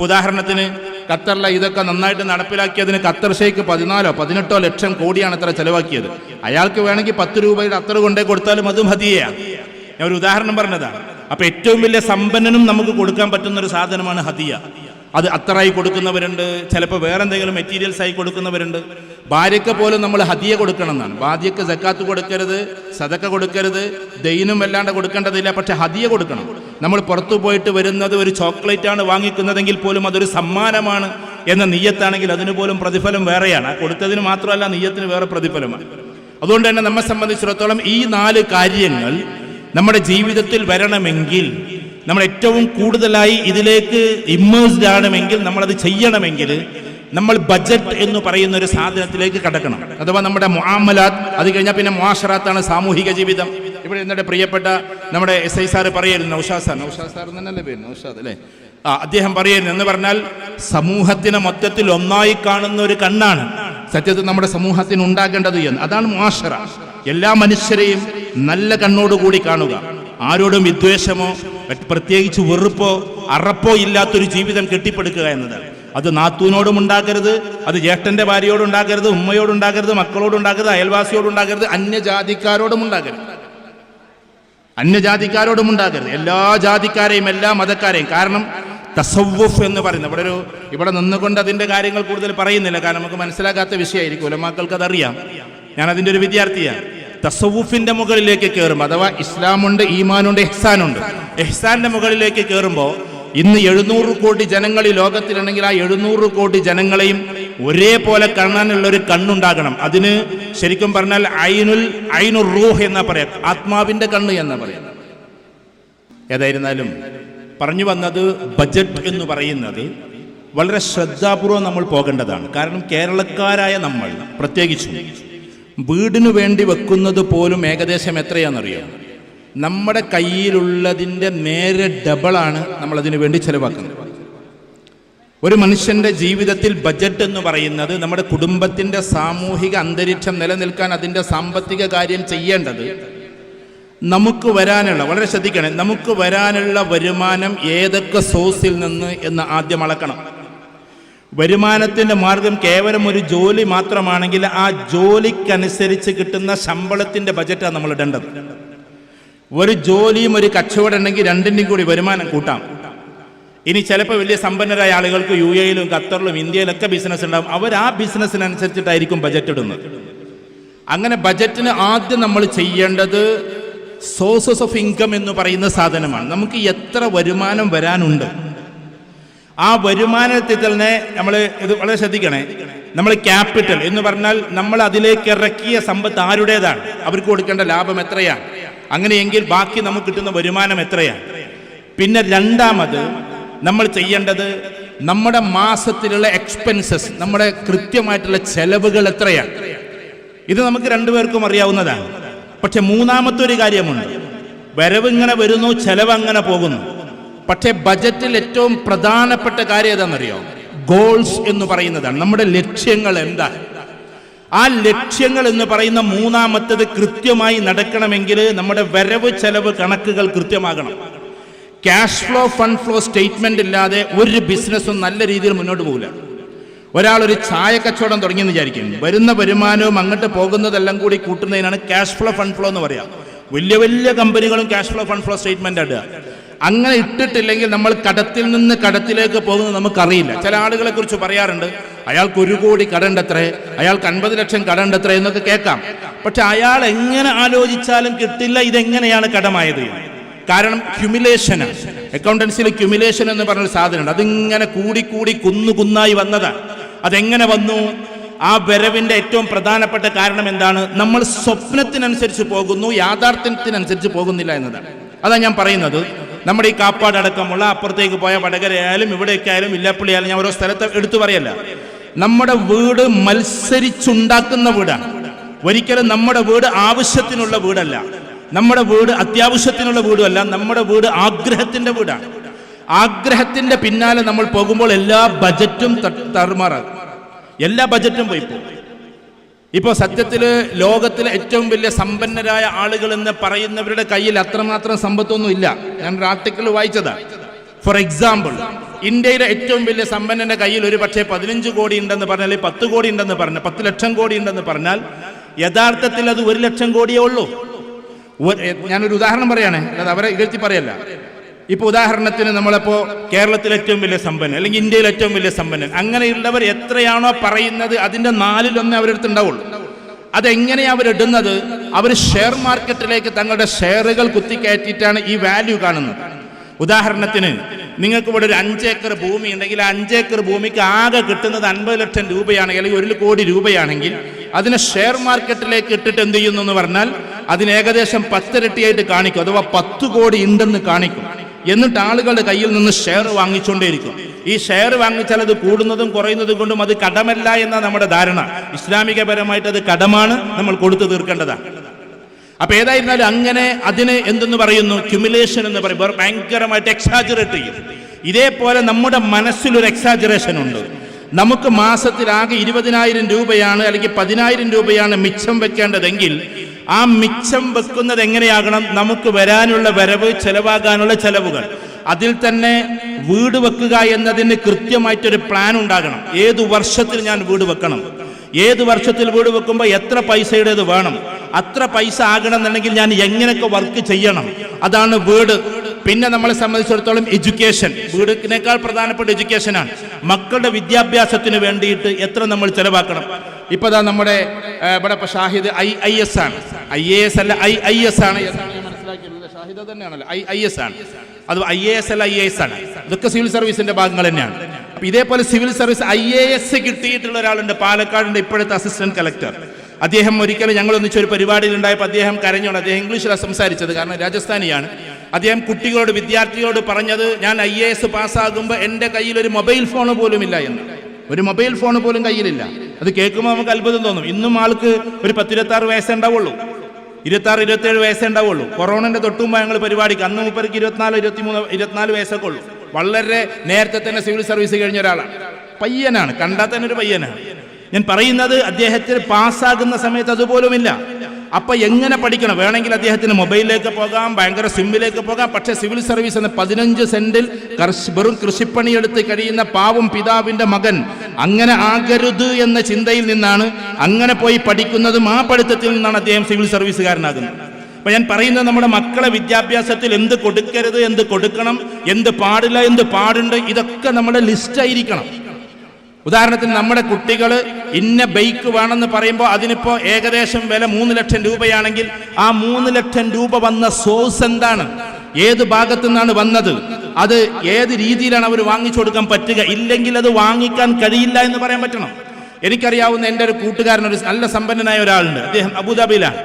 ഉദാഹരണത്തിന് ഖത്തറിലെ ഇതൊക്കെ നന്നായിട്ട് നടപ്പിലാക്കിയതിന് ഖത്തർ ഷെയ്ഖ് 14-18 ലക്ഷം കോടിയാണ് അത്ര ചെലവാക്കിയത്. അയാൾക്ക് വേണമെങ്കിൽ 10 രൂപയുടെ അത്ര കൊണ്ടേ കൊടുത്താലും അതും ഹദിയയാണ്. ഞാൻ ഒരു ഉദാഹരണം പറഞ്ഞതാണ്. അപ്പൊ ഏറ്റവും വലിയ സമ്പന്നനും നമുക്ക് കൊടുക്കാൻ പറ്റുന്ന ഒരു സാധനമാണ് ഹദിയ. അത് അത്തറായി കൊടുക്കുന്നവരുണ്ട്, ചിലപ്പോൾ വേറെ എന്തെങ്കിലും മെറ്റീരിയൽസ് ആയി കൊടുക്കുന്നവരുണ്ട്. ഭാര്യയ്ക്ക് പോലും നമ്മൾ ഹദിയ കൊടുക്കണം എന്നാണ്. ഭാര്യയ്ക്ക് സക്കാത്ത് കൊടുക്കരുത്, സദക്ക കൊടുക്കരുത്, ദൈനും വല്ലാണ്ട് കൊടുക്കേണ്ടതില്ല, പക്ഷെ ഹദിയ കൊടുക്കണം. നമ്മൾ പുറത്തു പോയിട്ട് വരുന്നത് ഒരു ചോക്ലേറ്റ് ആണ് വാങ്ങിക്കുന്നതെങ്കിൽ പോലും അതൊരു സമ്മാനമാണ് എന്ന നിയ്യത്താണെങ്കിൽ അതിന് പോലും പ്രതിഫലം വേറെയാണ്. കൊടുത്തതിന് മാത്രമല്ല, നിയ്യത്തിന് വേറെ പ്രതിഫലമാണ്. അതുകൊണ്ട് തന്നെ നമ്മെ സംബന്ധിച്ചിടത്തോളം ഈ 4 കാര്യങ്ങൾ നമ്മുടെ ജീവിതത്തിൽ വരണമെങ്കിൽ, നമ്മൾ ഏറ്റവും കൂടുതലായി ഇതിലേക്ക് ഇമ്മേഴ്സ്ഡ് ആണെങ്കിൽ, നമ്മളത് ചെയ്യണമെങ്കിൽ നമ്മൾ ബജറ്റ് എന്ന് പറയുന്ന ഒരു സാധനത്തിലേക്ക് കടക്കണം. അഥവാ നമ്മുടെ മുആമലാത്ത്, അത് കഴിഞ്ഞാൽ പിന്നെ മുആശറാത്താണ് സാമൂഹിക ജീവിതം. ഇവിടെ എന്നിട്ട് പ്രിയപ്പെട്ട നമ്മുടെ SI സാറ് പറയായിരുന്നു, നൗഷാദ് സാർ എന്നല്ലേ പേര്, നൗഷാദ് അല്ലേ, അദ്ദേഹം പറയായിരുന്നു. എന്ന് പറഞ്ഞാൽ സമൂഹത്തിനെ മൊത്തത്തിൽ ഒന്നായി കാണുന്ന ഒരു കണ്ണാണ് സത്യത്തിൽ നമ്മുടെ സമൂഹത്തിന് ഉണ്ടാകേണ്ടത് എന്ന്. അതാണ് മുആശറ. എല്ലാ മനുഷ്യരെയും നല്ല കണ്ണോടുകൂടി കാണുക. ആരോടും വിദ്വേഷമോ പ്രത്യേകിച്ച് വെറുപ്പോ അറപ്പോ ഇല്ലാത്തൊരു ജീവിതം കെട്ടിപ്പടുക്കുക എന്നതാണ്. അത് നാത്തൂനോടും ഉണ്ടാക്കരുത്, അത് ജ്യേഷ്ഠന്റെ ഭാര്യയോടുണ്ടാക്കരുത്, ഉമ്മയോടുണ്ടാക്കരുത്, മക്കളോടുണ്ടാക്കരുത്, അയൽവാസിയോടുണ്ടാക്കരുത്, അന്യജാതിക്കാരോടും ഉണ്ടാക്കരുത്, എല്ലാ ജാതിക്കാരെയും എല്ലാ മതക്കാരെയും. കാരണം തസവ്വുഫ് എന്ന് പറയുന്നത് ഇവിടെ നിന്നുകൊണ്ട് അതിൻ്റെ കാര്യങ്ങൾ കൂടുതൽ പറയുന്നില്ല, കാരണം നമുക്ക് മനസ്സിലാക്കാത്ത വിഷയമായിരിക്കും, ഉലമാക്കൾക്ക് അതറിയാം. ഞാൻ അതിൻ്റെ ഒരു വിദ്യാർത്ഥിയാണ്. തസവ്വുഫിന്റെ മുകളിലേക്ക് കയറുമ്പോൾ, അഥവാ ഇസ്ലാമുണ്ട്, ഈമാനുണ്ട്, ഇഹ്സാനുണ്ട്. ഇഹ്സാന്റെ മുകളിലേക്ക് കയറുമ്പോൾ ഇന്ന് 700 കോടി ജനങ്ങൾ ഈ ലോകത്തിലുണ്ടെങ്കിൽ ആ 700 കോടി ജനങ്ങളെയും ഒരേപോലെ കാണാനുള്ള ഒരു കണ്ണുണ്ടാകണം. അതിന് ശരിക്കും പറഞ്ഞാൽ ഐനുർ റൂഹ് എന്നാ പറയാം, ആത്മാവിന്റെ കണ്ണ് എന്നാ പറയാം. ഏതായിരുന്നാലും പറഞ്ഞു വന്നത്, ബജറ്റ് എന്ന് പറയുന്നത് വളരെ ശ്രദ്ധാപൂർവം നമ്മൾ പോകേണ്ടതാണ്. കാരണം കേരളക്കാരായ നമ്മൾ പ്രത്യേകിച്ചും വീടിനു വേണ്ടി വെക്കുന്നത് പോലും ഏകദേശം എത്രയാണെന്നറിയാം? നമ്മുടെ കയ്യിലുള്ളതിൻ്റെ നേരെ ഡബിളാണ് നമ്മളതിനു വേണ്ടി ചെലവാക്കുന്നത്. ഒരു മനുഷ്യൻ്റെ ജീവിതത്തിൽ ബജറ്റ് എന്ന് പറയുന്നത് നമ്മുടെ കുടുംബത്തിൻ്റെ സാമൂഹിക അന്തരീക്ഷം നിലനിൽക്കാൻ അതിൻ്റെ സാമ്പത്തിക കാര്യം ചെയ്യേണ്ടത് നമുക്ക് വരാനുള്ള, വളരെ ശ്രദ്ധിക്കണേ, നമുക്ക് വരാനുള്ള വരുമാനം ഏതൊക്കെ സോഴ്സിൽ നിന്ന് എന്ന് ആദ്യം അളക്കണം. വരുമാനത്തിൻ്റെ മാർഗം കേവലം ഒരു ജോലി മാത്രമാണെങ്കിൽ ആ ജോലിക്കനുസരിച്ച് കിട്ടുന്ന ശമ്പളത്തിൻ്റെ ബജറ്റാണ് നമ്മൾ ഇടേണ്ടത്. ഒരു ജോലിയും ഒരു കച്ചവടം ഉണ്ടെങ്കിൽ രണ്ടിൻ്റെയും കൂടി വരുമാനം കൂട്ടാം. ഇനി ചിലപ്പോൾ വലിയ സമ്പന്നരായ ആളുകൾക്ക് UAE-യിലും ഖത്തറിലും ഇന്ത്യയിലൊക്കെ ബിസിനസ് ഉണ്ടാകും. അവർ ആ ബിസിനസ്സിനനുസരിച്ചിട്ടായിരിക്കും ബജറ്റ് ഇടുന്നത്. അങ്ങനെ ബജറ്റിന് ആദ്യം നമ്മൾ ചെയ്യേണ്ടത് സോഴ്സസ് ഓഫ് ഇൻകം എന്ന് പറയുന്ന സാധനമാണ്. നമുക്ക് എത്ര വരുമാനം വരാനുണ്ട്, ആ വരുമാനത്തിൽ തന്നെ നമ്മൾ ഇത് വളരെ ശ്രദ്ധിക്കണേ. നമ്മൾ ക്യാപിറ്റൽ എന്ന് പറഞ്ഞാൽ നമ്മൾ അതിലേക്ക് ഇറക്കിയ സമ്പത്ത് ആരുടേതാണ്, അവർക്ക് കൊടുക്കേണ്ട ലാഭം എത്രയാണ്, അങ്ങനെയെങ്കിൽ ബാക്കി നമുക്ക് കിട്ടുന്ന വരുമാനം എത്രയാണ്. പിന്നെ രണ്ടാമത് നമ്മൾ ചെയ്യേണ്ടത് നമ്മുടെ മാസത്തിലുള്ള എക്സ്പെൻസസ്, നമ്മുടെ കൃത്യമായിട്ടുള്ള ചെലവുകൾ എത്രയാണ്. ഇത് നമുക്ക് രണ്ടുപേർക്കും അറിയാവുന്നതാണ്. പക്ഷെ മൂന്നാമത്തെ ഒരു കാര്യമുണ്ട്, വരവ് ഇങ്ങനെ വരുന്നു, ചെലവ് അങ്ങനെ പോകുന്നു. പക്ഷേ ബജറ്റിൽ ഏറ്റവും പ്രധാനപ്പെട്ട കാര്യം ഏതാണെന്നറിയോ? ഗോൾസ് എന്ന് പറയുന്നതാണ്. നമ്മുടെ ലക്ഷ്യങ്ങൾ എന്താ? ആ ലക്ഷ്യങ്ങൾ എന്ന് പറയുന്ന മൂന്നാമത്തേത് കൃത്യമായി നടക്കണമെങ്കിൽ നമ്മുടെ വരവ് ചെലവ് കണക്കുകൾ കൃത്യമാകണം. Cash flow, fund flow statement ഇല്ലാതെ ഒരു ബിസിനസ്സും നല്ല രീതിയിൽ മുന്നോട്ട് പോകില്ല. ഒരാളൊരു ചായ കച്ചവടം തുടങ്ങിയെന്ന് വിചാരിക്കും, വരുന്ന വരുമാനവും അങ്ങോട്ട് പോകുന്നതെല്ലാം കൂടി കൂട്ടുന്നതിനാണ് ക്യാഷ് ഫ്ലോ, ഫണ്ട് ഫ്ലോ എന്ന് പറയാം. വലിയ വലിയ കമ്പനികളും cash flow, fund flow statement ഇടുക. അങ്ങനെ ഇട്ടിട്ടില്ലെങ്കിൽ നമ്മൾ കടത്തിൽ നിന്ന് കടത്തിലേക്ക് പോകുന്നത് നമുക്കറിയില്ല. ചില ആളുകളെ കുറിച്ച് പറയാറുണ്ട്, അയാൾക്ക് 1 കോടി കടണ്ടത്രേ, അയാൾക്ക് 50 ലക്ഷം കടണ്ടത്രേ എന്നൊക്കെ കേൾക്കാം. പക്ഷെ അയാൾ എങ്ങനെ ആലോചിച്ചാലും കിട്ടില്ല ഇതെങ്ങനെയാണ് കടമായത്. കാരണം ക്യുമുലേഷനാണ്. അക്കൗണ്ടൻസിയിൽ ക്യുമുലേഷൻ എന്ന് പറഞ്ഞൊരു സാധനമുണ്ട്. അതിങ്ങനെ കൂടി കുന്നായി വന്നതാണ്. അതെങ്ങനെ വന്നു? ആ വരവിന്റെ ഏറ്റവും പ്രധാനപ്പെട്ട കാരണം എന്താണ്? നമ്മൾ സ്വപ്നത്തിനനുസരിച്ച് പോകുന്നു, യാഥാർത്ഥ്യത്തിനനുസരിച്ച് പോകുന്നില്ല എന്നതാണ്. അതാണ് ഞാൻ പറയുന്നത്. നമ്മുടെ ഈ കാപ്പാട് അടക്കമുള്ള അപ്പുറത്തേക്ക് പോയ വടകരയായാലും ഇവിടേക്ക് ആയാലും ഇല്ലപ്പള്ളി ആയാലും, ഞാൻ ഓരോ സ്ഥലത്ത് എടുത്തു പറയല്ല, നമ്മുടെ വീട് മത്സരിച്ചുണ്ടാക്കുന്ന വീടാണ്. ഒരിക്കലും നമ്മുടെ വീട് ആവശ്യത്തിനുള്ള വീടല്ല, നമ്മുടെ വീട് അത്യാവശ്യത്തിനുള്ള വീടുമല്ല, നമ്മുടെ വീട് ആഗ്രഹത്തിന്റെ വീടാണ്. ആഗ്രഹത്തിന്റെ പിന്നാലെ നമ്മൾ പോകുമ്പോൾ എല്ലാ ബജറ്റും തറുമാറാകും, എല്ലാ ബജറ്റും പോയി പോകും. ഇപ്പോൾ സത്യത്തിൽ ലോകത്തിലെ ഏറ്റവും വലിയ സമ്പന്നരായ ആളുകൾ എന്ന് പറയുന്നവരുടെ കയ്യിൽ അത്രമാത്രം സമ്പത്തൊന്നും ഇല്ല. ഞാനൊരു ആർട്ടിക്കിൾ വായിച്ചതാണ്. ഫോർ എക്സാമ്പിൾ, ഇന്ത്യയിലെ ഏറ്റവും വലിയ സമ്പന്നന്റെ കയ്യിൽ ഒരു പക്ഷേ 15 കോടി ഉണ്ടെന്ന് പറഞ്ഞാൽ, 10 കോടി ഉണ്ടെന്ന് പറഞ്ഞാൽ, 10 ലക്ഷം കോടി ഉണ്ടെന്ന് പറഞ്ഞാൽ യഥാർത്ഥത്തിൽ അത് 1 ലക്ഷം കോടിയേ ഉള്ളൂ. ഞാനൊരു ഉദാഹരണം പറയണേ, അല്ലാതെ അവരെ ഇകഴ്ത്തി പറയല്ല. ഇപ്പൊ ഉദാഹരണത്തിന് നമ്മളിപ്പോ കേരളത്തിലെ ഏറ്റവും വലിയ സമ്പന്നൻ അല്ലെങ്കിൽ ഇന്ത്യയിലെ ഏറ്റവും വലിയ സമ്പന്നൻ, അങ്ങനെയുള്ളവർ എത്രയാണോ പറയുന്നത് അതിന്റെ 4-1 അവരെടുത്ത് ഉണ്ടാവുള്ളൂ. അതെങ്ങനെയാണ് അവരിടുന്നത്? അവർ ഷെയർ മാർക്കറ്റിലേക്ക് തങ്ങളുടെ ഷെയറുകൾ കുത്തിക്കയറ്റിയിട്ടാണ് ഈ വാല്യൂ കാണുന്നത്. ഉദാഹരണത്തിന് നിങ്ങൾക്ക് ഇവിടെ ഒരു 5 ഏക്കർ ഭൂമി ഉണ്ടെങ്കിൽ ആ 5 ഏക്കർ ഭൂമിക്ക് ആകെ കിട്ടുന്നത് 50 ലക്ഷം രൂപയാണെങ്കിൽ, അല്ലെങ്കിൽ 1 കോടി രൂപയാണെങ്കിൽ, അതിനെ ഷെയർ മാർക്കറ്റിലേക്ക് ഇട്ടിട്ട് എന്ത് ചെയ്യുന്നു എന്ന് പറഞ്ഞാൽ അതിന് ഏകദേശം 10 ഇരട്ടിയായിട്ട് കാണിക്കും, അഥവാ 10 കോടി ഉണ്ടെന്ന് കാണിക്കും. എന്നിട്ട് ആളുകളുടെ കയ്യിൽ നിന്ന് ഷെയർ വാങ്ങിച്ചുകൊണ്ടേയിരിക്കും. ഈ ഷെയർ വാങ്ങിച്ചാൽ അത് കൂടുന്നതും കുറയുന്നതും കൊണ്ടും അത് കടമല്ല എന്ന നമ്മുടെ ധാരണ. ഇസ്ലാമികപരമായിട്ട് അത് കടമാണ്, നമ്മൾ കൊടുത്തു തീർക്കേണ്ടതാണ്. അപ്പൊ ഏതായിരുന്നാലും അങ്ങനെ അതിന് എന്തെന്ന് പറയുന്നു? ക്യുമുലേഷൻ എന്ന് പറയുമ്പോൾ ഭയങ്കരമായിട്ട് എക്സാജറേറ്റ് ചെയ്യും. ഇതേപോലെ നമ്മുടെ മനസ്സിലൊരു എക്സാജറേഷൻ ഉണ്ട്. നമുക്ക് മാസത്തിൽ ആകെ 20,000 രൂപയാണ് അല്ലെങ്കിൽ 10,000 രൂപയാണ് മിച്ചം വെക്കേണ്ടതെങ്കിൽ ആ മിച്ചം വെക്കുന്നത് എങ്ങനെയാകണം? നമുക്ക് വരാനുള്ള വരവ്, ചെലവാകാനുള്ള ചെലവുകൾ, അതിൽ തന്നെ വീട് വെക്കുക എന്നതിന് കൃത്യമായിട്ടൊരു പ്ലാൻ ഉണ്ടാകണം. ഏതു വർഷത്തിൽ ഞാൻ വീട് വെക്കണം, ഏത് വർഷത്തിൽ വീട് വെക്കുമ്പോൾ എത്ര പൈസയുടേത് വേണം, അത്ര പൈസ ആകണമെന്നുണ്ടെങ്കിൽ ഞാൻ എങ്ങനെയൊക്കെ വർക്ക് ചെയ്യണം, അതാണ് വീട്. പിന്നെ നമ്മളെ സംബന്ധിച്ചിടത്തോളം എഡ്യൂക്കേഷൻ, വീടിനേക്കാൾ പ്രധാനപ്പെട്ട എഡ്യൂക്കേഷനാണ്. മക്കളുടെ വിദ്യാഭ്യാസത്തിന് വേണ്ടിയിട്ട് എത്ര നമ്മൾ ചെലവാക്കണം. ഇപ്പൊ നമ്മുടെ ഇവിടെ ഷാഹിദ് IAS ആണ്, IAS അല്ല IAS ആണ്, ഷാഹിദ തന്നെയാണല്ലോ, IAS ആണ്. അത് IAS അല്ല IAS ആണ്. ഇതൊക്കെ സിവിൽ സർവീസിന്റെ ഭാഗങ്ങൾ തന്നെയാണ്. അപ്പൊ ഇതേപോലെ സിവിൽ സർവീസ് IAS കിട്ടിയിട്ടുള്ള ഒരാളുണ്ട്, പാലക്കാടിന്റെ ഇപ്പോഴത്തെ അസിസ്റ്റന്റ് കളക്ടർ. അദ്ദേഹം ഒരിക്കലും ഞങ്ങൾ ഒന്നിച്ചൊരു പരിപാടിയിൽ ഉണ്ടായപ്പോൾ അദ്ദേഹം കരഞ്ഞോണ്ട്, അദ്ദേഹം ഇംഗ്ലീഷിലാണ് സംസാരിച്ചത്, കാരണം രാജസ്ഥാനിയാണ്. അദ്ദേഹം കുട്ടികളോട്, വിദ്യാർത്ഥികളോട് പറഞ്ഞത്, ഞാൻ IAS പാസ്സാകുമ്പോൾ എൻ്റെ കയ്യിൽ ഒരു മൊബൈൽ ഫോൺ പോലും ഇല്ല എന്ന്. ഒരു മൊബൈൽ ഫോൺ പോലും കയ്യിലില്ല. അത് കേൾക്കുമ്പോൾ നമുക്ക് അത്ഭുതം തോന്നും. ഇന്നും ആൾക്ക് ഒരു 10-26 വയസ്സേ ഉണ്ടാവുള്ളൂ, 26-27 വയസ്സേ ഉണ്ടാവുള്ളൂ. കൊറോണന്റെ തൊട്ടുമ്പോൾ ഞങ്ങൾ പരിപാടിക്ക് അന്ന് മൂപ്പർക്ക് 24 വയസ്സൊക്കെ ഉള്ളൂ. വളരെ നേരത്തെ തന്നെ സിവിൽ സർവീസ് കഴിഞ്ഞ ഒരാളാണ്. പയ്യനാണ്, കണ്ടാൽ തന്നെ ഒരു പയ്യനാണ്. ഞാൻ പറയുന്നത്, അദ്ദേഹത്തിന് പാസ്സാകുന്ന സമയത്ത് അതുപോലുമില്ല. അപ്പൊ എങ്ങനെ പഠിക്കണം? വേണമെങ്കിൽ അദ്ദേഹത്തിന് മൊബൈലിലേക്ക് പോകാം, ഭയങ്കര സിമ്മിലേക്ക് പോകാം. പക്ഷേ സിവിൽ സർവീസ് എന്ന 15 സെന്റിൽ വെറും കൃഷിപ്പണിയെടുത്ത് കഴിയുന്ന പാവം പിതാവിന്റെ മകൻ അങ്ങനെ ആകരുത് എന്ന ചിന്തയിൽ നിന്നാണ് അങ്ങനെ പോയി പഠിക്കുന്നതും ആ പഠിത്തത്തിൽ നിന്നാണ് അദ്ദേഹം സിവിൽ സർവീസുകാരനാകുന്നത്. അപ്പൊ ഞാൻ പറയുന്നത്, നമ്മുടെ മക്കളെ വിദ്യാഭ്യാസത്തിൽ എന്ത് കൊടുക്കരുത്, എന്ത് കൊടുക്കണം, എന്ത് പാടില്ല, എന്ത് പാടുണ്ട്, ഇതൊക്കെ നമ്മുടെ ലിസ്റ്റായിരിക്കണം. ഉദാഹരണത്തിന് നമ്മുടെ കുട്ടികൾ ഇന്ന ബൈക്ക് വേണമെന്ന് പറയുമ്പോൾ അതിനിപ്പോൾ ഏകദേശം വില 3 ലക്ഷം രൂപയാണെങ്കിൽ ആ 3 ലക്ഷം രൂപ വന്ന സോഴ്സ് എന്താണ്, ഏത് ഭാഗത്തു നിന്നാണ് വന്നത്, അത് ഏത് രീതിയിലാണ് അവർ വാങ്ങിച്ചു കൊടുക്കാൻ പറ്റുക. ഇല്ലെങ്കിൽ അത് വാങ്ങിക്കാൻ കഴിയില്ല എന്ന് പറയാൻ പറ്റണം. എനിക്കറിയാവുന്ന എൻ്റെ ഒരു കൂട്ടുകാരൻ, ഒരു നല്ല സമ്പന്നനായ ഒരാളുണ്ട്, അദ്ദേഹം അബുദാബിയിലാണ്.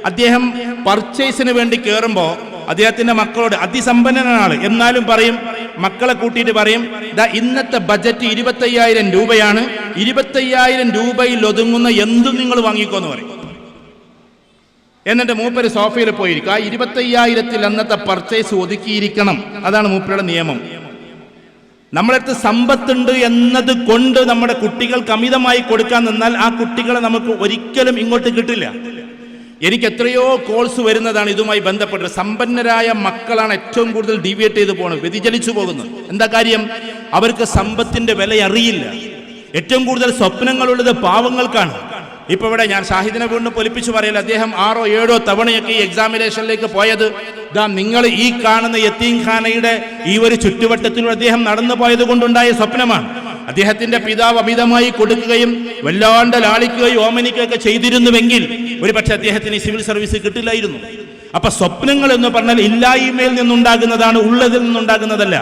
അദ്ദേഹം പർച്ചേസിന് വേണ്ടി കയറുമ്പോൾ അദ്ദേഹത്തിന്റെ മക്കളോട്, അതിസമ്പന്നനാണ് എന്നാലും പറയും, മക്കളെ കൂട്ടിയിട്ട് പറയും, ഇന്നത്തെ ബജറ്റ് 25,000 രൂപയാണ്, 25,000 രൂപയിൽ ഒതുങ്ങുന്ന എന്തും നിങ്ങൾ വാങ്ങിക്കോന്ന് പറയും. എന്നിട്ട് മൂപ്പര് സോഫയിൽ പോയിരിക്കും. ആ 25,000-ൽ അന്നത്തെ പർച്ചേസ് ഒതുക്കിയിരിക്കണം. അതാണ് മൂപ്പരുടെ നിയമം. നമ്മളടുത്ത് സമ്പത്തുണ്ട് എന്നത് കൊണ്ട് നമ്മുടെ കുട്ടികൾക്ക് അമിതമായി കൊടുക്കാൻ നിന്നാൽ ആ കുട്ടികളെ നമുക്ക് ഒരിക്കലും ഇങ്ങോട്ട് കിട്ടില്ല. എനിക്ക് എത്രയോ കോൾസ് വരുന്നതാണ് ഇതുമായി ബന്ധപ്പെട്ട്. സമ്പന്നരായ മക്കളാണ് ഏറ്റവും കൂടുതൽ ഡീവിയേറ്റ് ചെയ്ത് പോകുന്നത്, വ്യതിചലിച്ചു പോകുന്നത്. എന്താ കാര്യം? അവർക്ക് സമ്പത്തിന്റെ വില അറിയില്ല. ഏറ്റവും കൂടുതൽ സ്വപ്നങ്ങളുള്ളത് പാവങ്ങൾക്കാണ്. ഇപ്പൊ ഇവിടെ ഞാൻ ഷാഹിദിനെ വീണ്ടും പൊലിപ്പിച്ചു പറയില്ല, അദ്ദേഹം 6-7 തവണയൊക്കെ ഈ എക്സാമിനേഷനിലേക്ക് പോയത്, നിങ്ങൾ ഈ കാണുന്ന യത്തീംഖാനയുടെ ഈ ഒരു ചുറ്റുവട്ടത്തിലൂടെ അദ്ദേഹം നടന്നു പോയത് കൊണ്ടുണ്ടായ സ്വപ്നമാണ്. അദ്ദേഹത്തിന്റെ പിതാവ് അമിതമായി കൊടുക്കുകയും വല്ലാണ്ട് ലാളിക്കുകയും ഓമനിക്കുകയൊക്കെ ചെയ്തിരുന്നുവെങ്കിൽ ഒരു പക്ഷെ അദ്ദേഹത്തിന് ഈ സിവിൽ സർവീസ് കിട്ടില്ലായിരുന്നു. അപ്പൊ സ്വപ്നങ്ങൾ എന്ന് പറഞ്ഞാൽ ഇല്ലായ്മയിൽ നിന്നുണ്ടാകുന്നതാണ്, ഉള്ളതിൽ നിന്നുണ്ടാകുന്നതല്ല.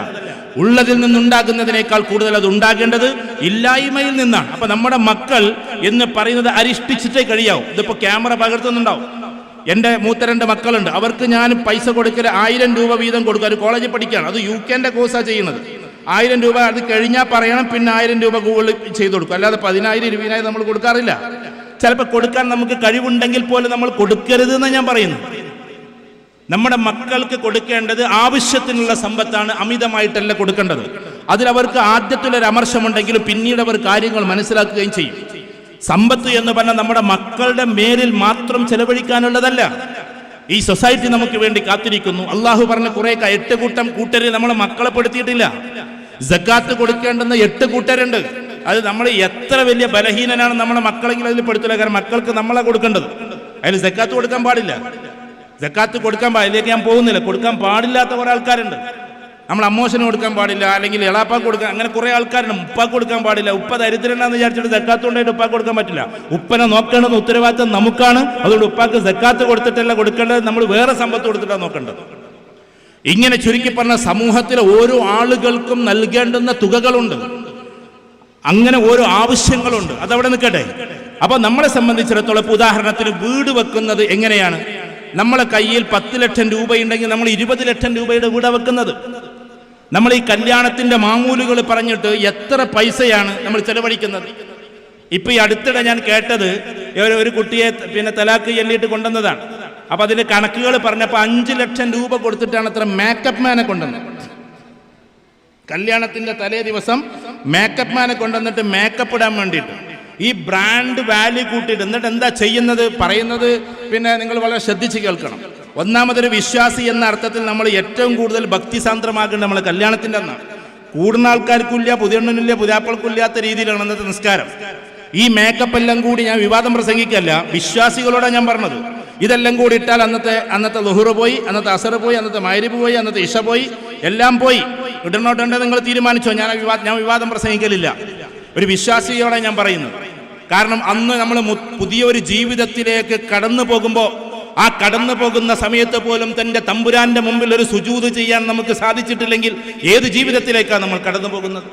ഉള്ളതിൽ നിന്നുണ്ടാകുന്നതിനേക്കാൾ കൂടുതൽ അത് ഉണ്ടാകേണ്ടത് ഇല്ലായ്മയിൽ നിന്നാണ്. അപ്പൊ നമ്മുടെ മക്കൾ എന്ന് പറയുന്നത് അരിഷ്ടിച്ചിട്ടേ കഴിയാവും. ഇതിപ്പോ ക്യാമറ പകർത്തുന്നുണ്ടാവും. എൻ്റെ മൂത്ത 2 മക്കളുണ്ട്, അവർക്ക് ഞാൻ പൈസ കൊടുക്കൽ 1000 രൂപ വീതം കൊടുക്കുക. ഒരു കോളേജിൽ പഠിക്കുകയാണ്, അത് UK കോഴ്സാണ് ചെയ്യുന്നത്. 1000 രൂപ അത് കഴിഞ്ഞാൽ പറയണം, പിന്നെ 1000 രൂപ ഗൂഗിൾ ചെയ്ത് കൊടുക്കും. അല്ലാതെ 10,000 20,000 നമ്മൾ കൊടുക്കാറില്ല. ചിലപ്പോൾ കൊടുക്കാൻ നമുക്ക് കഴിവുണ്ടെങ്കിൽ പോലും നമ്മൾ കൊടുക്കരുത് എന്ന് ഞാൻ പറയുന്നു. നമ്മുടെ മക്കൾക്ക് കൊടുക്കേണ്ടത് ആവശ്യത്തിനുള്ള സമ്പത്താണ്, അമിതമായിട്ടല്ല കൊടുക്കേണ്ടത്. അതിലവർക്ക് ആദ്യത്തിലൊരു അമർശമുണ്ടെങ്കിലും പിന്നീട് അവർ കാര്യങ്ങൾ മനസ്സിലാക്കുകയും ചെയ്യും. സമ്പത്ത് എന്ന് പറഞ്ഞാൽ നമ്മുടെ മക്കളുടെ മേലിൽ മാത്രം ചെലവഴിക്കാനുള്ളതല്ല. ഈ സൊസൈറ്റി നമുക്ക് വേണ്ടി കാത്തിരിക്കുന്നു. അള്ളാഹു പറഞ്ഞ കുറെ 8 കൂട്ടം കൂട്ടരെ നമ്മളെ മക്കളെ പെടുത്തിയിട്ടില്ല. സക്കാത്ത് കൊടുക്കേണ്ടുന്ന 8 കൂട്ടരുണ്ട്. അത് നമ്മൾ എത്ര വലിയ ബലഹീനനാണ് നമ്മുടെ മക്കളെങ്കിലും അതിൽ പെടുത്തില്ല. കാരണം മക്കൾക്ക് നമ്മളെ കൊടുക്കേണ്ടത്. അതിൽ സക്കാത്ത് കൊടുക്കാൻ പാടില്ല. സക്കാത്ത് കൊടുക്കാൻ അതിലേക്ക് ഞാൻ പോകുന്നില്ല. കൊടുക്കാൻ പാടില്ലാത്ത കുറെ ആൾക്കാരുണ്ട്. നമ്മൾ അമ്മോശന് കൊടുക്കാൻ പാടില്ല, അല്ലെങ്കിൽ എളാപ്പാക്ക് കൊടുക്കാൻ, അങ്ങനെ കുറെ ആൾക്കാരുണ്ട്. ഉപ്പാക്ക് കൊടുക്കാൻ പാടില്ല. ഉപ്പ ദരിദ്രനാന്ന് വിചാരിച്ചിട്ട് സക്കാത്ത് കൊണ്ടായിട്ട് ഉപ്പാക്ക് കൊടുക്കാൻ പറ്റില്ല. ഉപ്പനെ നോക്കേണ്ടത് ഉത്തരവാദിത്തം നമുക്കാണ്. അതുകൊണ്ട് ഉപ്പാക്ക് സക്കാത്ത് കൊടുത്തിട്ടല്ല കൊടുക്കേണ്ടത്, നമ്മൾ വേറെ സമ്പത്ത് കൊടുത്തിട്ടാണ് നോക്കേണ്ടത്. ഇങ്ങനെ ചുരുക്കി പറഞ്ഞ സമൂഹത്തിലെ ഓരോ ആളുകൾക്കും നൽകേണ്ടുന്ന തുകകളുണ്ട്, അങ്ങനെ ഓരോ ആവശ്യങ്ങളുണ്ട്. അതവിടെ നിൽക്കട്ടെ. അപ്പൊ നമ്മളെ സംബന്ധിച്ചിടത്തോളം ഉദാഹരണത്തിന് വീട് വെക്കുന്നത് എങ്ങനെയാണ്? നമ്മളെ കയ്യിൽ 10 ലക്ഷം രൂപയുണ്ടെങ്കിൽ നമ്മൾ 20 ലക്ഷം രൂപയുടെ വീടാണ് വെക്കുന്നത്. നമ്മൾ ഈ കല്യാണത്തിന്റെ മാമൂലുകൾ പറഞ്ഞിട്ട് എത്ര പൈസയാണ് നമ്മൾ ചെലവഴിക്കുന്നത്? ഇപ്പൊ ഈ അടുത്തിടെ ഞാൻ കേട്ടത്, ഒരു കുട്ടിയെ തലാക്ക് ചൊല്ലിയിട്ട് കൊണ്ടുവന്നതാണ്. അപ്പൊ അതിന്റെ കണക്കുകൾ പറഞ്ഞപ്പോൾ 5 ലക്ഷം രൂപ കൊടുത്തിട്ടാണ് അത്ര മേക്കപ്പ് മാനെ കൊണ്ടുവന്നത്. കല്യാണത്തിന്റെ തലേ ദിവസം മേക്കപ്പ് മാനെ കൊണ്ടുവന്നിട്ട് മേക്കപ്പ് ഇടാൻ വേണ്ടിയിട്ട് ഈ ബ്രാൻഡ് വാല്യൂ കൂട്ടിയിട്ട് എന്നിട്ട് എന്താ ചെയ്യുന്നത് പറയുന്നത് പിന്നെ നിങ്ങൾ വളരെ ശ്രദ്ധിച്ച് കേൾക്കണം. ഒന്നാമതൊരു വിശ്വാസി എന്ന അർത്ഥത്തിൽ നമ്മൾ ഏറ്റവും കൂടുതൽ ഭക്തിസാന്ദ്രമാക്കേണ്ടത് നമ്മൾ കല്യാണത്തിൻ്റെ അന്നാണ്. കൂടുന്ന ആൾക്കാർക്കില്ല, പുതിയണ്ണിനില്ല, പുതിയാപ്പൾക്കില്ലാത്ത രീതിയിലാണ് അന്നത്തെ നിസ്കാരം. ഈ മേക്കപ്പ് എല്ലാം കൂടി ഞാൻ വിവാദം പ്രസംഗിക്കല്ല, വിശ്വാസികളോടാണ് ഞാൻ പറഞ്ഞത്. ഇതെല്ലാം കൂടി ഇട്ടാൽ അന്നത്തെ ളുഹുർ പോയി, അന്നത്തെ അസർ പോയി, അന്നത്തെ മഗ്‌രിബ് പോയി, അന്നത്തെ ഇശ പോയി, എല്ലാം പോയി. ഇടണോട്ടുണ്ട് നിങ്ങൾ തീരുമാനിച്ചോ. ഞാൻ വിവാദം പ്രസംഗിക്കലില്ല. ഒരു വിശ്വാസിയോടെ ഞാൻ പറയുന്നത്. കാരണം അന്ന് നമ്മൾ പുതിയൊരു ജീവിതത്തിലേക്ക് കടന്നു പോകുമ്പോൾ, ആ കടന്നു പോകുന്ന സമയത്ത് പോലും തൻ്റെ തമ്പുരാന്റെ മുമ്പിൽ ഒരു സുജൂദ് ചെയ്യാൻ നമുക്ക് സാധിച്ചിട്ടില്ലെങ്കിൽ ഏത് ജീവിതത്തിലേക്കാണ് നമ്മൾ കടന്നു പോകുന്നത്?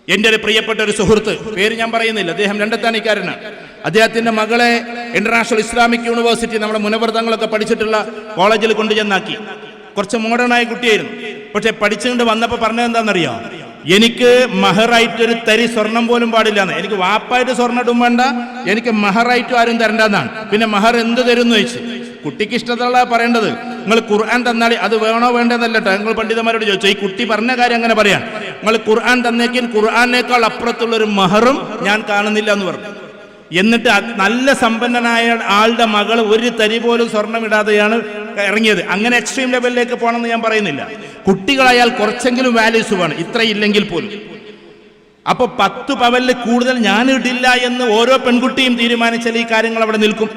എൻ്റെ ഒരു പ്രിയപ്പെട്ട ഒരു സുഹൃത്ത്, പേര് ഞാൻ പറയുന്നില്ല, അദ്ദേഹം രണ്ടത്താണിക്കാരനാണ്. അദ്ദേഹത്തിൻ്റെ മകളെ ഇന്റർനാഷണൽ ഇസ്ലാമിക് യൂണിവേഴ്സിറ്റി, നമ്മുടെ മുനവ്രതങ്ങളൊക്കെ പഠിച്ചിട്ടുള്ള കോളേജിൽ കൊണ്ടുചെന്നാക്കി. കുറച്ച് മോഡേണായ കുട്ടിയായിരുന്നു. പക്ഷെ പഠിച്ചുകൊണ്ട് വന്നപ്പോൾ പറഞ്ഞത് എന്താണെന്നറിയാം? എനിക്ക് മഹറായിട്ടൊരു തരി സ്വർണം പോലും പാടില്ലാന്ന്. എനിക്ക് വാപ്പായിട്ട് സ്വർണ്ണം ഇടും വേണ്ട, എനിക്ക് മഹറായിട്ടും ആരും തരണ്ടെന്നാണ്. പിന്നെ മഹർ എന്ത് തരും എന്ന് ചോദിച്ചു. കുട്ടിക്ക് ഇഷ്ടത്തുള്ള പറയേണ്ടത്. നിങ്ങൾ ഖുർആൻ തന്നാളി, അത് വേണോ വേണ്ടെന്നല്ലട്ടോ. നിങ്ങൾ പണ്ഡിതന്മാരോട് ചോദിച്ചു, ഈ കുട്ടി പറഞ്ഞ കാര്യം അങ്ങനെ പറയാൻ. നിങ്ങൾ ഖുർആൻ തന്നേക്കും ഖുർആനേക്കാൾ അപ്പുറത്തുള്ളൊരു മഹറും ഞാൻ കാണുന്നില്ല എന്ന് പറഞ്ഞു. എന്നിട്ട് നല്ല സമ്പന്നനായ ആളുടെ മകൾ ഒരു തരി പോലും സ്വർണം ഇടാതെയാണ് ഇറങ്ങിയത്. അങ്ങനെ എക്സ്ട്രീം ലെവലിലേക്ക് പോകണമെന്ന് ഞാൻ പറയുന്നില്ല. കുട്ടികളായാൽ കുറച്ചെങ്കിലും വാല്യൂസ് വേണം, ഇത്രയില്ലെങ്കിൽ പോലും. അപ്പൊ 10 പവനിൽ കൂടുതൽ ഞാൻ ഇടില്ല എന്ന് ഓരോ പെൺകുട്ടിയും തീരുമാനിച്ചാൽ ഈ കാര്യങ്ങൾ അവിടെ നിൽക്കും.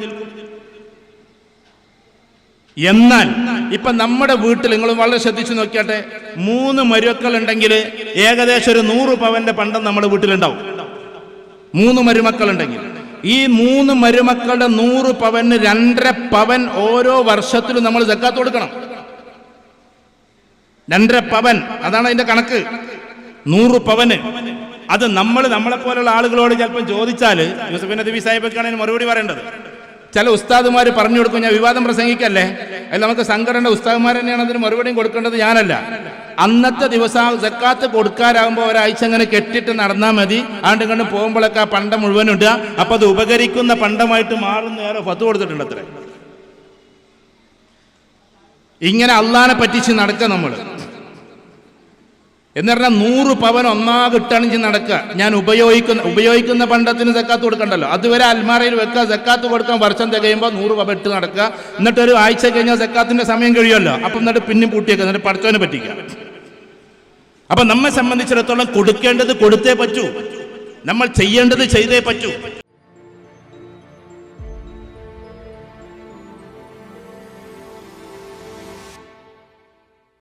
എന്നാൽ ഇപ്പൊ നമ്മുടെ വീട്ടിൽ നിങ്ങൾ വളരെ ശ്രദ്ധിച്ചു നോക്കിയാട്ടെ, 3 മരുമക്കൾ ഉണ്ടെങ്കിൽ ഏകദേശം ഒരു 100 പവന്റെ പണ്ടം നമ്മുടെ വീട്ടിലുണ്ടാവും. 3 മരുമക്കൾ ഉണ്ടെങ്കിൽ ഈ 3 മരുമക്കളുടെ 100 പവന് 2.5 പവൻ ഓരോ വർഷത്തിലും നമ്മൾ സക്കാത്ത് കൊടുക്കണം. 2.5 പവൻ, അതാണ് അതിന്റെ കണക്ക്. 100 പവന്. അത് നമ്മളെ പോലുള്ള ആളുകളോട് ചിലപ്പോൾ ചോദിച്ചാൽ, യൂസഫ് നബി സാഹിബൊക്കെയാണ് മറുപടി പറയേണ്ടത്. ചില ഉസ്താദുമാർ പറഞ്ഞു കൊടുക്കും, ഞാൻ വിവാദം പ്രസംഗിക്കല്ലേ, അതിൽ നമുക്ക് സംഘടന ഉസ്താദുമാർ തന്നെയാണ് അതിന് മറുപടിയും കൊടുക്കേണ്ടത്, ഞാനല്ല. അന്നത്തെ ദിവസം സക്കാത്ത് കൊടുക്കാറാകുമ്പോൾ ഒരാഴ്ച അങ്ങനെ കെട്ടിട്ട് നടന്നാൽ മതി. ആണ്ട് കണ്ട് പോകുമ്പോഴൊക്കെ ആ പണ്ടം മുഴുവൻ ഇടുക. അപ്പൊ അത് ഉപകരിക്കുന്ന പണ്ടമായിട്ട് മാറുന്ന നേരെ ഫത്വ കൊടുത്തിട്ടുണ്ട് അത്ര. ഇങ്ങനെ അള്ളാനെ പറ്റിച്ച് നടക്കുക നമ്മൾ. എന്ന് പറഞ്ഞാൽ 100 പവൻ ഒന്നാകിട്ടണിഞ്ഞ് നടക്കുക. ഞാൻ ഉപയോഗിക്കുന്ന പണ്ടത്തിന് സക്കാത്ത് കൊടുക്കണ്ടല്ലോ, അതുവരെ അൽമാറയിൽ വെക്കുക. സക്കാത്ത് കൊടുക്കാൻ വർഷം തികയുമ്പോൾ 100 പവൻ ഇട്ട് നടക്കുക. എന്നിട്ടൊരു ആഴ്ച കഴിഞ്ഞാൽ സക്കാത്തിന്റെ സമയം കഴിയുമല്ലോ, അപ്പം എന്നിട്ട് പിന്നെയും പൂട്ടിയേക്കുക, എന്നിട്ട് പടച്ചവനെ പറ്റിക്കുക. അപ്പൊ നമ്മെ സംബന്ധിച്ചിടത്തോളം കൊടുക്കേണ്ടത് കൊടുത്തേ പറ്റൂ, നമ്മൾ ചെയ്യേണ്ടത് ചെയ്തേ പറ്റൂ.